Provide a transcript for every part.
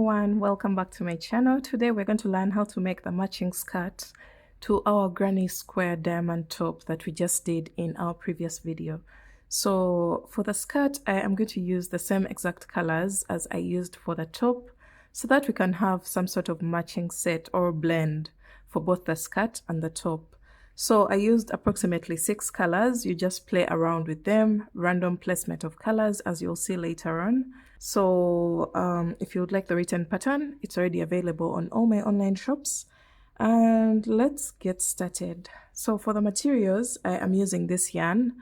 everyone, welcome back to my channel. Today we're going to learn how to make the matching skirt to our granny square diamond top that we just did in our previous video. So for the skirt, I am going to use the same exact colors as I used for the top so that we can have some sort of matching set or blend for both the skirt and the top. So I used approximately 6 colors. You just play around with them, random placement of colors as you'll see later on. So if you would like the written pattern, it's already available on all my online shops. And let's get started. So for the materials, I am using this yarn.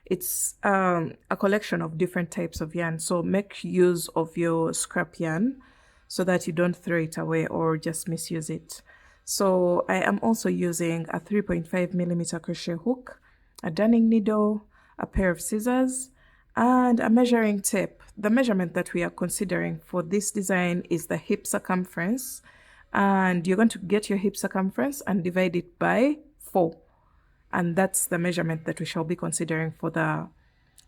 It's a collection of different types of yarn. So make use of your scrap yarn so that you don't throw it away or just misuse it. So I am also using a 3.5mm crochet hook, a darning needle, a pair of scissors, and a measuring tape. The measurement that we are considering for this design is the hip circumference, and you're going to get your hip circumference and divide it by 4. And that's the measurement that we shall be considering for the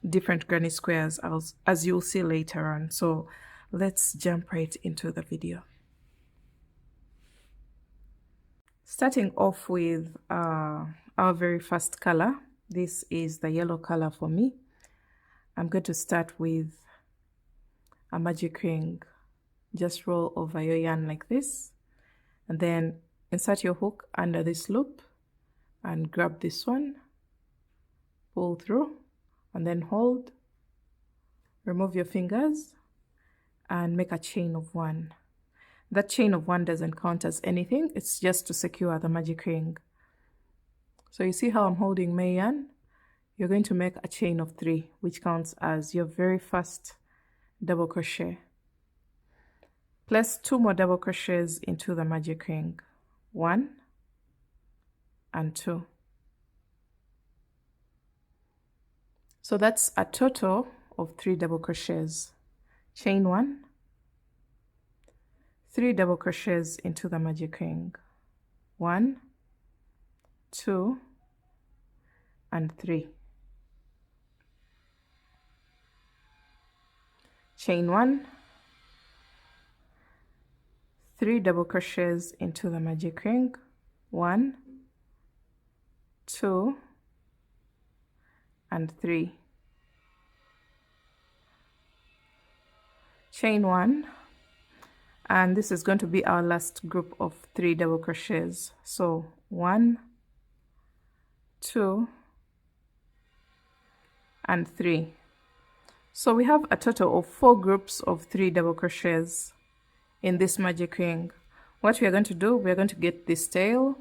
different granny squares as you'll see later on. So let's jump right into the video. Starting off with our very first color, this is the yellow color for me. I'm going to start with a magic ring. Just roll over your yarn like this, and then insert your hook under this loop and grab this one, pull through, and then hold, remove your fingers, and make a chain of 1. That chain of 1 doesn't count as anything, it's just to secure the magic ring. So you see how I'm holding my yarn? You're going to make a chain of 3, which counts as your very first double crochet. Place 2 more double crochets into the magic ring, 1 and 2. So that's a total of 3 double crochets. Chain 1, 3 double crochets into the magic ring, 1, 2, and 3. Chain 1, 3 double crochets into the magic ring, 1, 2, and 3. Chain 1, and this is going to be our last group of 3 double crochets. So 1, 2, and 3. So we have a total of 4 groups of 3 double crochets in this magic ring. What we are going to do, we are going to get this tail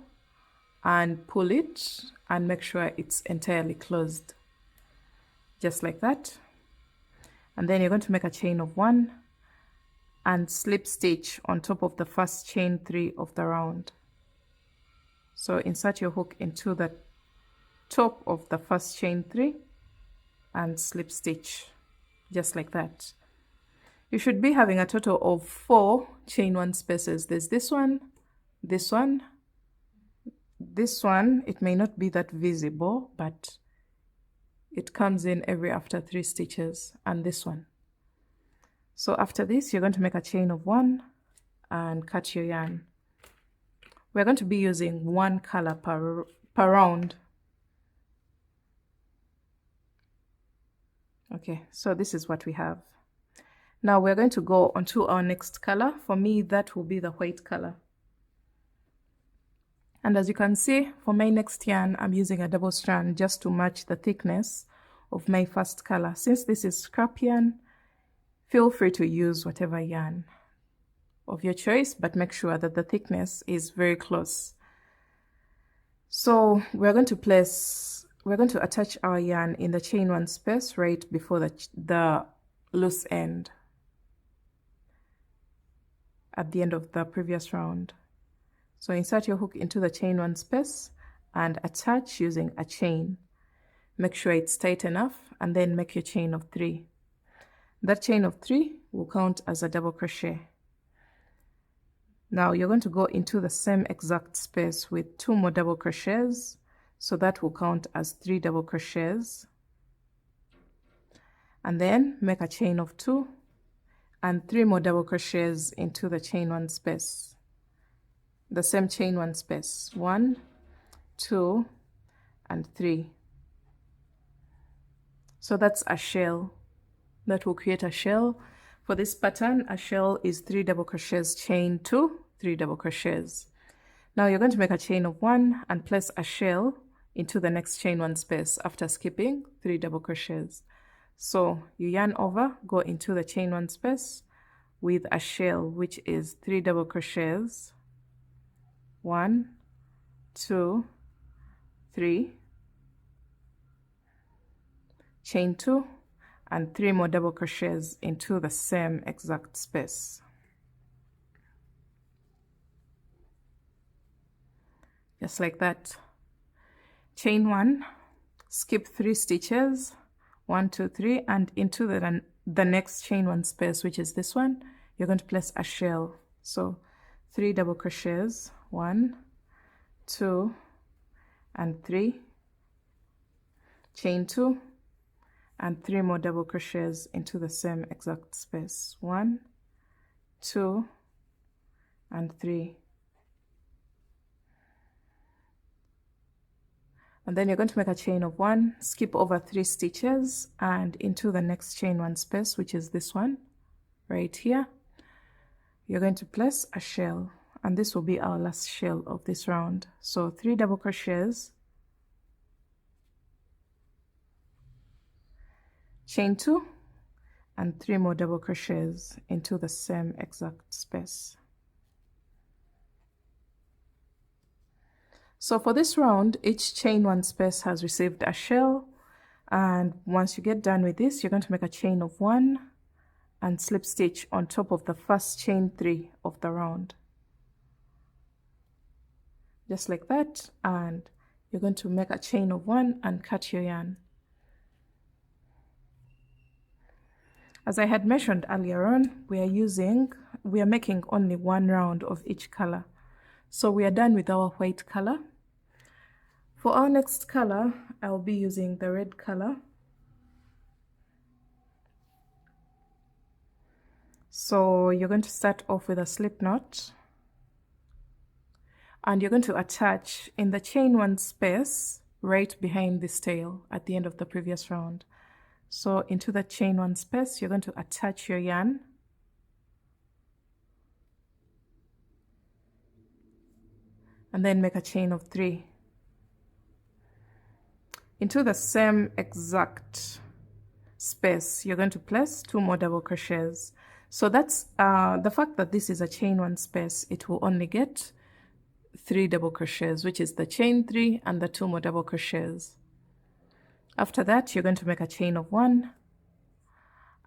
and pull it and make sure it's entirely closed, just like that. And then you're going to make a chain of 1 and slip stitch on top of the first chain 3 of the round. So insert your hook into the top of the first chain 3 and slip stitch, just like that. You should be having a total of 4 chain 1 spaces. There's this one, this one, this one. It may not be that visible, but it comes in every after 3 stitches, and this one. So after this, you're going to make a chain of 1 and cut your yarn. We're going to be using 1 color per round. Okay, so this is what we have. Now we're going to go on to our next color. For me, that will be the white color. And as you can see, for my next yarn, I'm using a double strand just to match the thickness of my first color. Since this is scrap yarn, feel free to use whatever yarn of your choice, but make sure that the thickness is very close. So we're going to attach our yarn in the chain 1 space right before the loose end at the end of the previous round. So insert your hook into the chain 1 space and attach using a chain. Make sure it's tight enough, and then make your chain of 3. That chain of 3 will count as a double crochet. Now you're going to go into the same exact space with 2 more double crochets, so that will count as 3 double crochets. And then make a chain of 2 and 3 more double crochets into the chain 1 space, the same chain 1 space. 1, 2, and 3. So that's a shell. That will create a shell. For this pattern, a shell is 3 double crochets, chain 2, 3 double crochets. Now you're going to make a chain of 1 and place a shell into the next chain 1 space after skipping 3 double crochets. So you yarn over, go into the chain 1 space with a shell, which is 3 double crochets. 1, 2, 3, chain 2, and 3 more double crochets into the same exact space. Just like that. Chain 1, skip 3 stitches, 1, 2, 3, and into the next chain 1 space, which is this one, you're going to place a shell. So 3 double crochets, 1, 2, and 3, chain 2, and 3 more double crochets into the same exact space. 1, 2, and 3. And then you're going to make a chain of 1, skip over 3 stitches, and into the next chain 1 space, which is this one right here, you're going to place a shell, and this will be our last shell of this round. So 3 double crochets, chain 2, and 3 more double crochets into the same exact space. So for this round, each chain 1 space has received a shell, and once you get done with this, you're going to make a chain of 1 and slip stitch on top of the first chain 3 of the round. Just like that, and you're going to make a chain of 1 and cut your yarn. As I had mentioned earlier on, we are making only 1 round of each color. So we are done with our white color. For our next color, I'll be using the red color. So you're going to start off with a slip knot, and you're going to attach in the chain 1 space right behind this tail at the end of the previous round. So into the chain 1 space, you're going to attach your yarn, and then make a chain of 3. Into the same exact space, you're going to place 2 more double crochets. So that's the fact that this is a chain 1 space, it will only get 3 double crochets, which is the chain 3 and the 2 more double crochets. After that, you're going to make a chain of 1,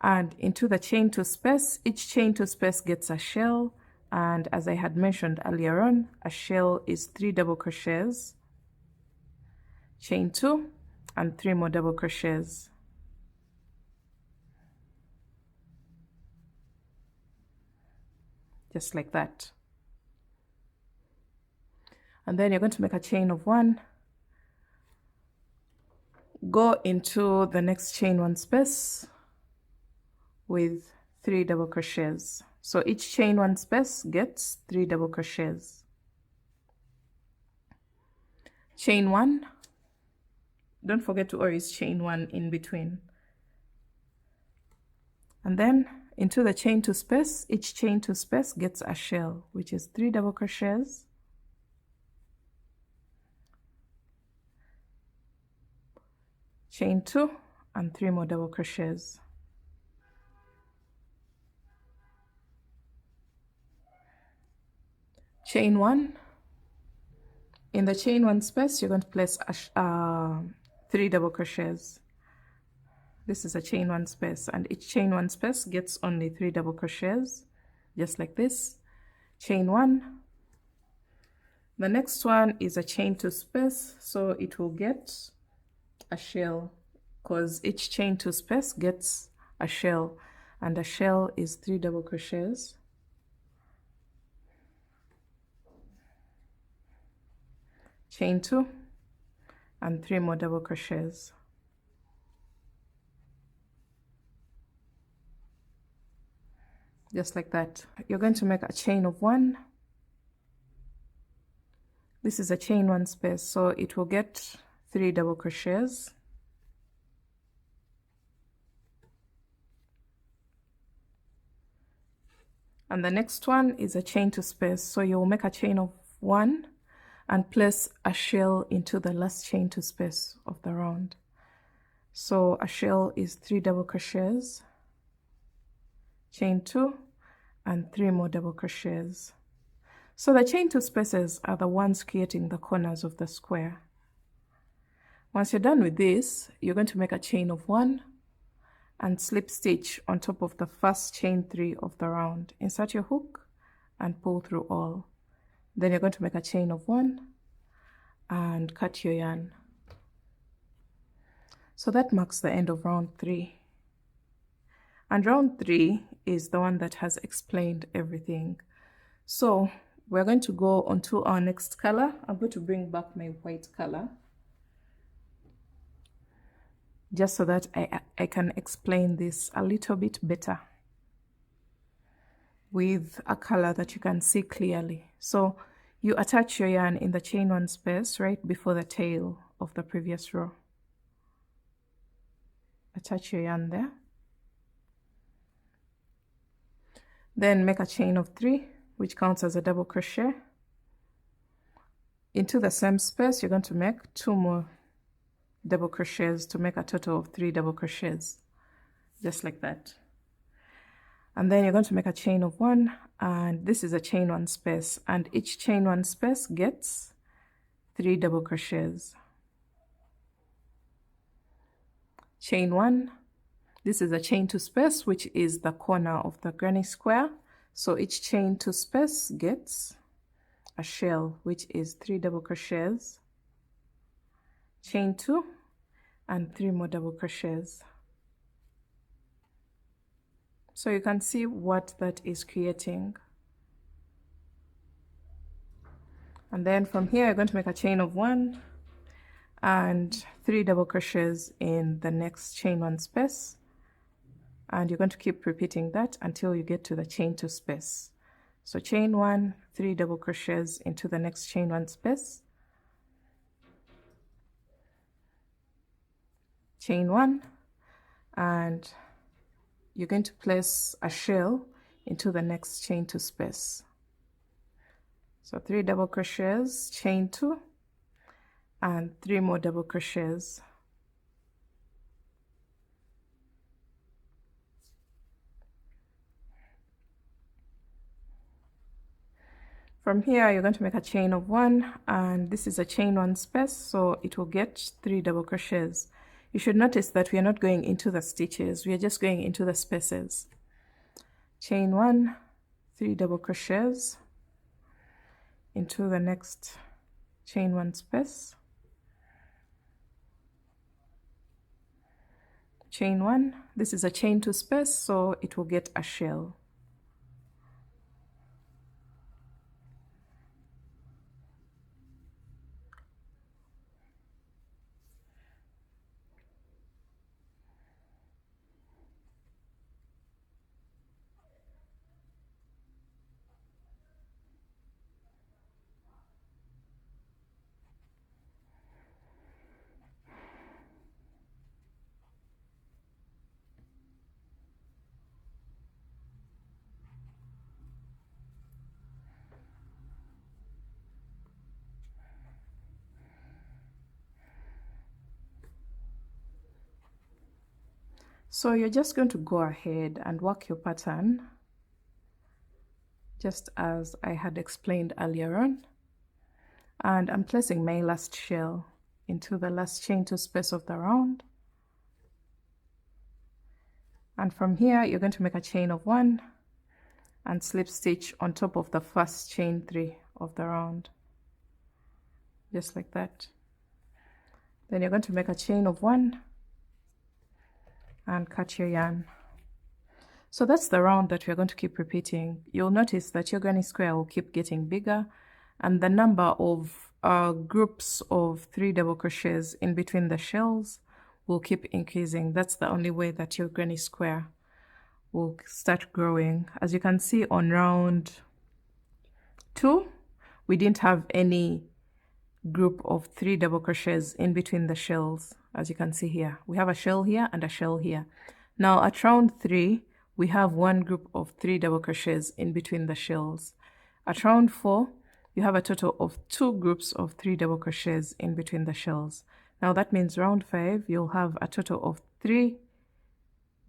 and into the chain 2 space, each chain 2 space gets a shell, and as I had mentioned earlier on, a shell is 3 double crochets, chain 2, and 3 more double crochets. Just like that. And then you're going to make a chain of 1, go into the next chain 1 space with 3 double crochets. So each chain 1 space gets 3 double crochets. Chain 1, don't forget to always chain 1 in between. And then into the chain 2 space, each chain 2 space gets a shell, which is 3 double crochets, chain 2, and 3 more double crochets. Chain 1. In the chain 1 space, you're going to place 3 double crochets. This is a chain 1 space, and each chain 1 space gets only 3 double crochets, just like this. Chain 1. The next one is a chain 2 space, so it will get a shell, because each chain 2 space gets a shell, and a shell is 3 double crochets. Chain 2, and 3 more double crochets. just like that. You're going to make a chain of 1. This is a chain 1 space, so it will get 3 double crochets. And the next one is a chain 2 space, so you will make a chain of 1 and place a shell into the last chain 2 space of the round. So a shell is 3 double crochets, chain 2, and 3 more double crochets. So the chain 2 spaces are the ones creating the corners of the square. Once you're done with this, you're going to make a chain of 1 and slip stitch on top of the first chain 3 of the round. Insert your hook and pull through all. Then you're going to make a chain of 1 and cut your yarn. So that marks the end of round 3. And round 3 is the one that has explained everything. So we're going to go on to our next color. I'm going to bring back my white color, just so that I can explain this a little bit better with a color that you can see clearly. So you attach your yarn in the chain 1 space right before the tail of the previous row. Attach your yarn there. Then make a chain of 3, which counts as a double crochet. Into the same space, you're going to make 2 more double crochets to make a total of 3 double crochets, just like that. And then you're going to make a chain of 1, and this is a chain 1 space, and each chain 1 space gets 3 double crochets. Chain 1, this is a chain 2 space, which is the corner of the granny square, so each chain 2 space gets a shell, which is 3 double crochets, chain 2, and 3 more double crochets. So you can see what that is creating. And then from here, you're going to make a chain of 1 and 3 double crochets in the next chain 1 space. And you're going to keep repeating that until you get to the chain 2 space. So chain 1, 3 double crochets into the next chain 1 space. Chain 1, and you're going to place a shell into the next chain 2 space. So 3 double crochets, chain 2, and 3 more double crochets. From here, you're going to make a chain of 1, and this is a chain 1 space, so it will get 3 double crochets. You should notice that we are not going into the stitches, we are just going into the spaces. Chain 1, 3 double crochets into the next chain 1 space. Chain 1, this is a chain 2 space, so it will get a shell. So you're just going to go ahead and work your pattern just as I had explained earlier on. And I'm placing my last shell into the last chain 2 space of the round. And from here, you're going to make a chain of 1 and slip stitch on top of the first chain 3 of the round, just like that. Then you're going to make a chain of 1 and cut your yarn. So that's the round that we're going to keep repeating. You'll notice that your granny square will keep getting bigger, and the number of groups of 3 double crochets in between the shells will keep increasing. That's the only way that your granny square will start growing. As you can see on round 2, we didn't have any group of 3 double crochets in between the shells. As you can see here, we have a shell here and a shell here. Now at round 3, we have one group of 3 double crochets in between the shells. At round 4, you have a total of 2 groups of 3 double crochets in between the shells. Now that means round 5, you'll have a total of 3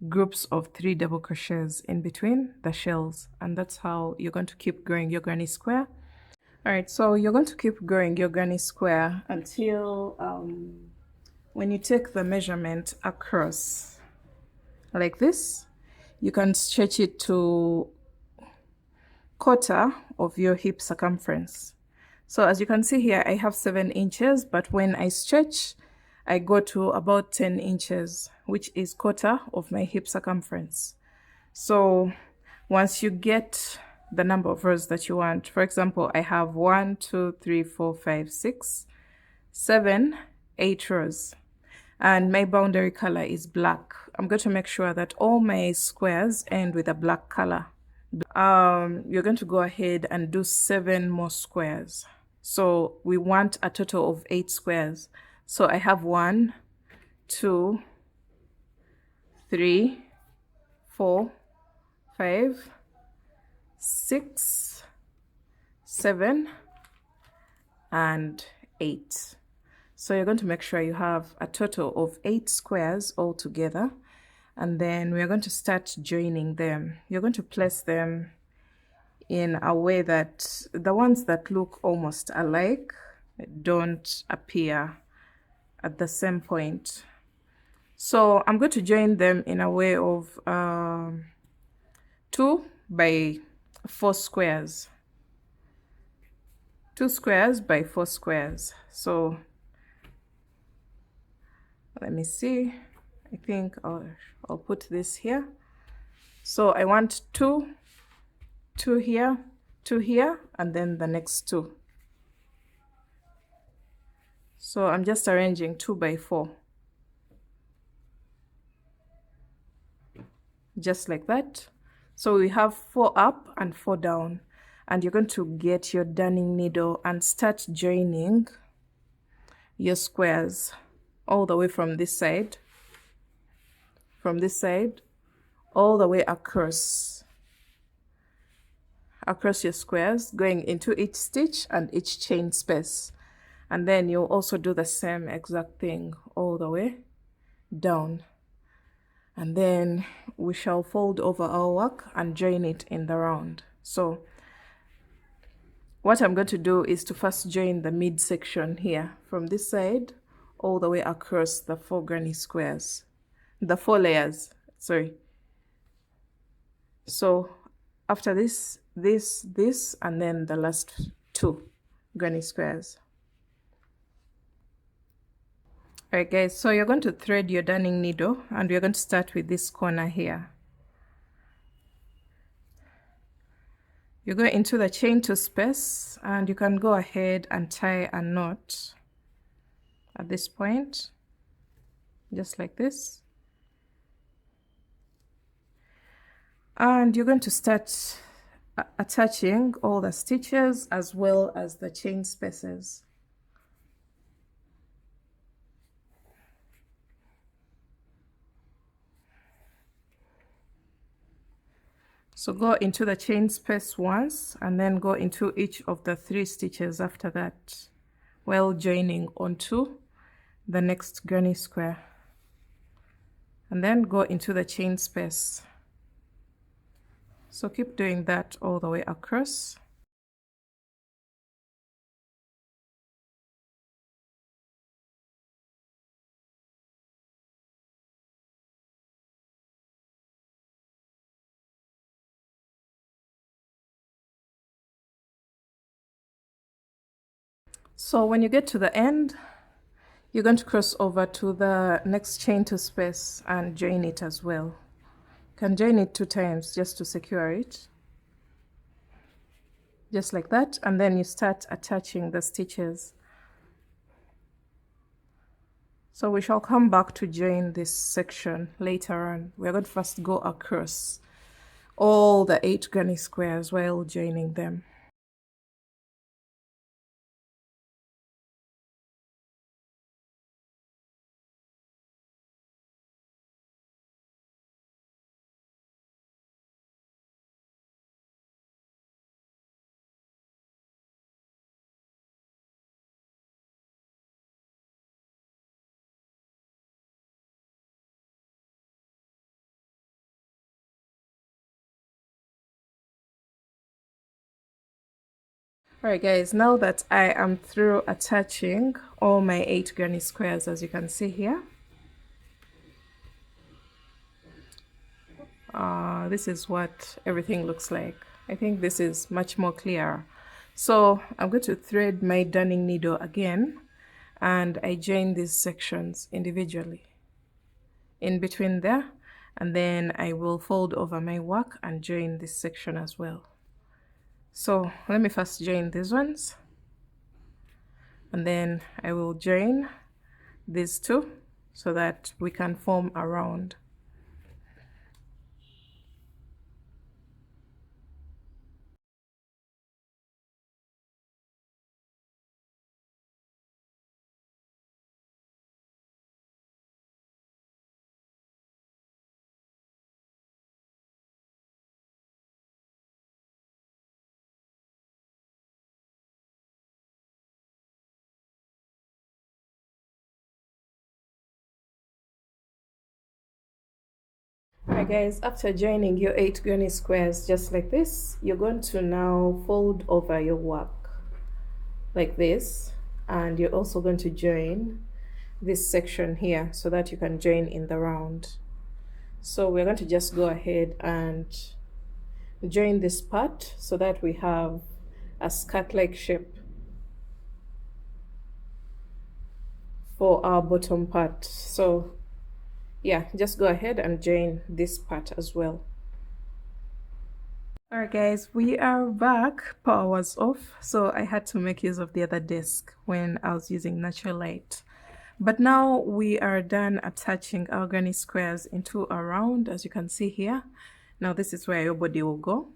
groups of 3 double crochets in between the shells, and that's how you're going to keep growing your granny square. All right, so you're going to keep growing your granny square until when you take the measurement across like this, you can stretch it to 1/4 of your hip circumference. So as you can see here, I have 7 inches, but when I stretch, I go to about 10 inches, which is 1/4 of my hip circumference. So once you get the number of rows that you want, for example, I have 1, 2, 3, 4, 5, 6, 7, 8 rows, and my boundary color is black. I'm going to make sure that all my squares end with a black color. You're going to go ahead and do 7 more squares. So we want a total of 8 squares. So I have 1, 2, 3, 4, 5, 6, 7, and 8. So you're going to make sure you have a total of 8 squares all together, and then we're going to start joining them. You're going to place them in a way that the ones that look almost alike don't appear at the same point. So I'm going to join them in a way of 2 by 4 squares. 2 squares by 4 squares. So let me see. I think I'll put this here. So I want 2 here, 2 here, and then the next 2. So I'm just arranging 2 by 4. Just like that. So we have 4 up and 4 down. And you're going to get your darning needle and start joining your squares all the way from this side, all the way across your squares, going into each stitch and each chain space. And then you'll also do the same exact thing all the way down. And then we shall fold over our work and join it in the round. So what I'm going to do is to first join the midsection here from this side all the way across the 4 granny squares, the 4 layers, sorry. So after this, and then the last 2 granny squares. Alright guys, so you're going to thread your darning needle, and we're going to start with this corner here. You go into the chain 2 space, and you can go ahead and tie a knot at this point, just like this. And you're going to start attaching all the stitches as well as the chain spaces. So go into the chain space once, and then go into each of the 3 stitches after that, while joining onto the next granny square, and then go into the chain space. So keep doing that all the way across. So when you get to the end, you're going to cross over to the next chain 2 space and join it as well. You can join it 2 times just to secure it, just like that, and then you start attaching the stitches. So we shall come back to join this section later on. We're going to first go across all the 8 granny squares while joining them. Alright guys, now that I am through attaching all my 8 granny squares, as you can see here, this is what everything looks like. I think this is much more clear. So I'm going to thread my darning needle again, and I join these sections individually in between there, and then I will fold over my work and join this section as well. So let me first join these ones, and then I will join these two so that we can form a round. Alright guys, after joining your 8 granny squares just like this, you're going to now fold over your work like this, and you're also going to join this section here so that you can join in the round. So we're going to just go ahead and join this part so that we have a skirt-like shape for our bottom part. So yeah, just go ahead and join this part as well. Alright guys, we are back. Power was off, so I had to make use of the other desk when I was using natural light. But now we are done attaching our granny squares into a round, as you can see here. Now this is where your body will go.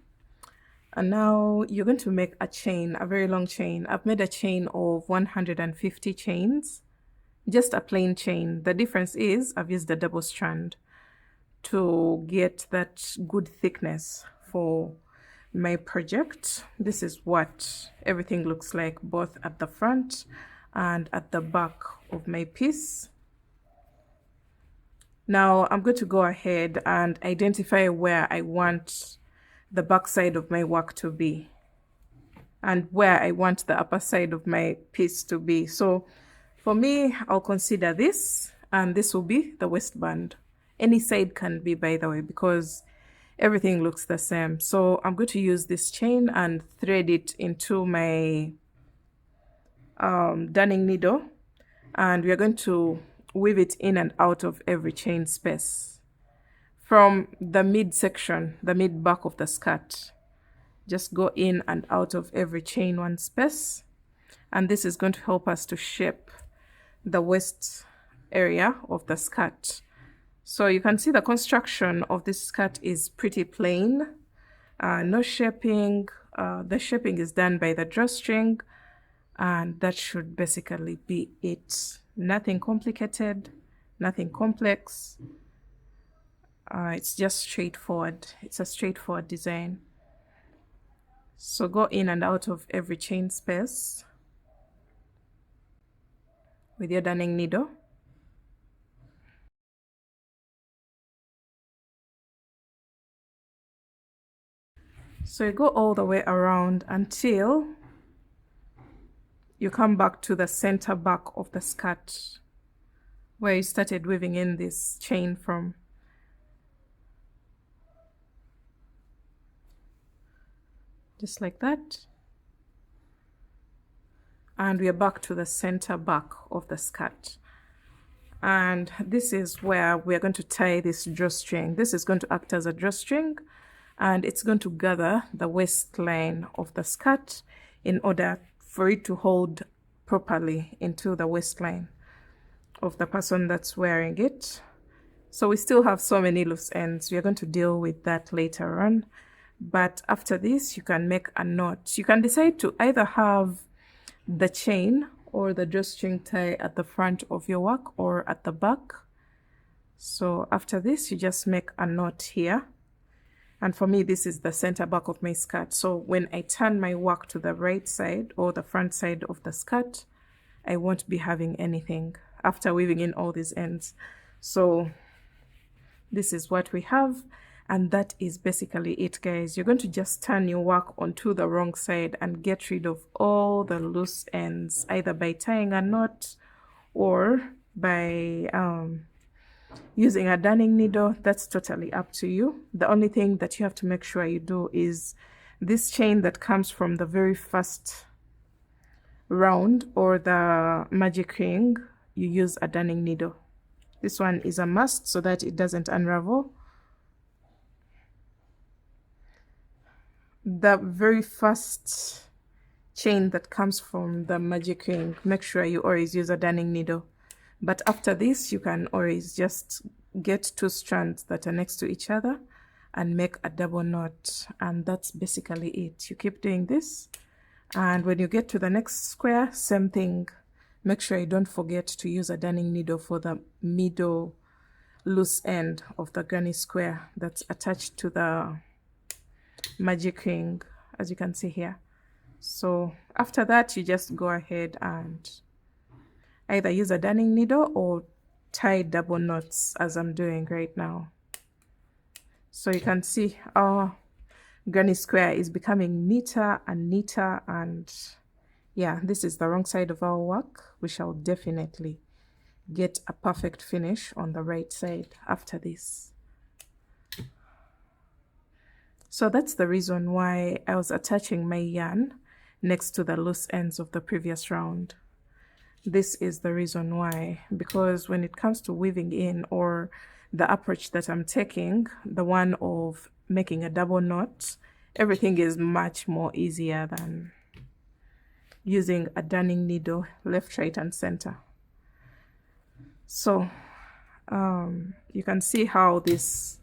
And now you're going to make a chain, a very long chain. I've made a chain of 150 chains, just a plain chain. The difference is I've used the double strand to get that good thickness for my project. This is what everything looks like, both at the front and at the back of my piece. Now I'm going to go ahead and identify where I want the back side of my work to be and where I want the upper side of my piece to be. So for me, I'll consider this, and this will be the waistband. Any side can be, by the way, because everything looks the same. So I'm going to use this chain and thread it into my darning needle, and we are going to weave it in and out of every chain space from the mid section, the mid back of the skirt. Just go in and out of every chain one space, and this is going to help us to shape the waist area of the skirt. So you can see the construction of this skirt is pretty plain, no shaping. The shaping is done by the drawstring, and that should basically be it. Nothing complicated, nothing complex. It's just straightforward. It's a straightforward design. So go in and out of every chain space with your darning needle. So you go all the way around until you come back to the center back of the skirt where you started weaving in this chain from. Just like that. And we are back to the center back of the skirt. And this is where we are going to tie this drawstring. This is going to act as a drawstring, and it's going to gather the waistline of the skirt in order for it to hold properly into the waistline of the person that's wearing it. So we still have so many loose ends. We are going to deal with that later on. But after this, you can make a knot. You can decide to either have the chain or the drawstring tie at the front of your work or at the back. So after this, you just make a knot here. And for me, this is the center back of my skirt. So when I turn my work to the right side or the front side of the skirt, I won't be having anything after weaving in all these ends. So this is what we have. And that is basically it, guys. You're going to just turn your work onto the wrong side and get rid of all the loose ends, either by tying a knot or by using a darning needle. That's totally up to you. The only thing that you have to make sure you do is this chain that comes from the very first round or the magic ring, you use a darning needle. This one is a must so that it doesn't unravel. The very first chain that comes from the magic ring, make sure you always use a darning needle. But after this, you can always just get 2 strands that are next to each other and make a double knot. And that's basically it. You keep doing this. And when you get to the next square, same thing. Make sure you don't forget to use a darning needle for the middle loose end of the granny square that's attached to the magic ring, as you can see here. So after that, you just go ahead and either use a darning needle or tie double knots as I'm doing right now. So you can see our granny square is becoming neater and neater, and yeah, this is the wrong side of our work. We shall definitely get a perfect finish on the right side after this. So that's the reason why I was attaching my yarn next to the loose ends of the previous round. This is the reason why, because when it comes to weaving in, or the approach that I'm taking, the one of making a double knot, everything is much more easier than using a darning needle left, right, and center. So you can see how this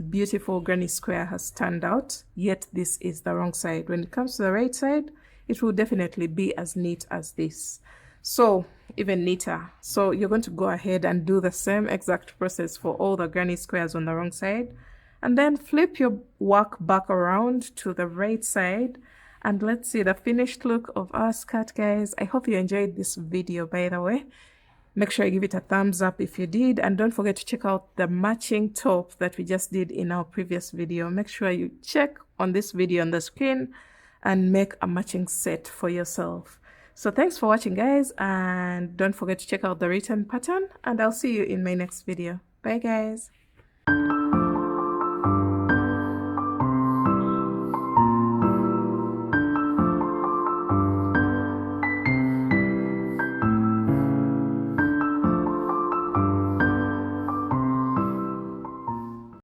beautiful granny square has turned out, yet this is the wrong side. When it comes to the right side, it will definitely be as neat as this, so even neater. So you're going to go ahead and do the same exact process for all the granny squares on the wrong side, and then flip your work back around to the right side, and let's see the finished look of our skirt, guys. I hope you enjoyed this video, by the way. Make sure you give it a thumbs up if you did, and don't forget to check out the matching top that we just did in our previous video. Make sure you check on this video on the screen and make a matching set for yourself. So thanks for watching, guys, and don't forget to check out the written pattern, and I'll see you in my next video. Bye, guys.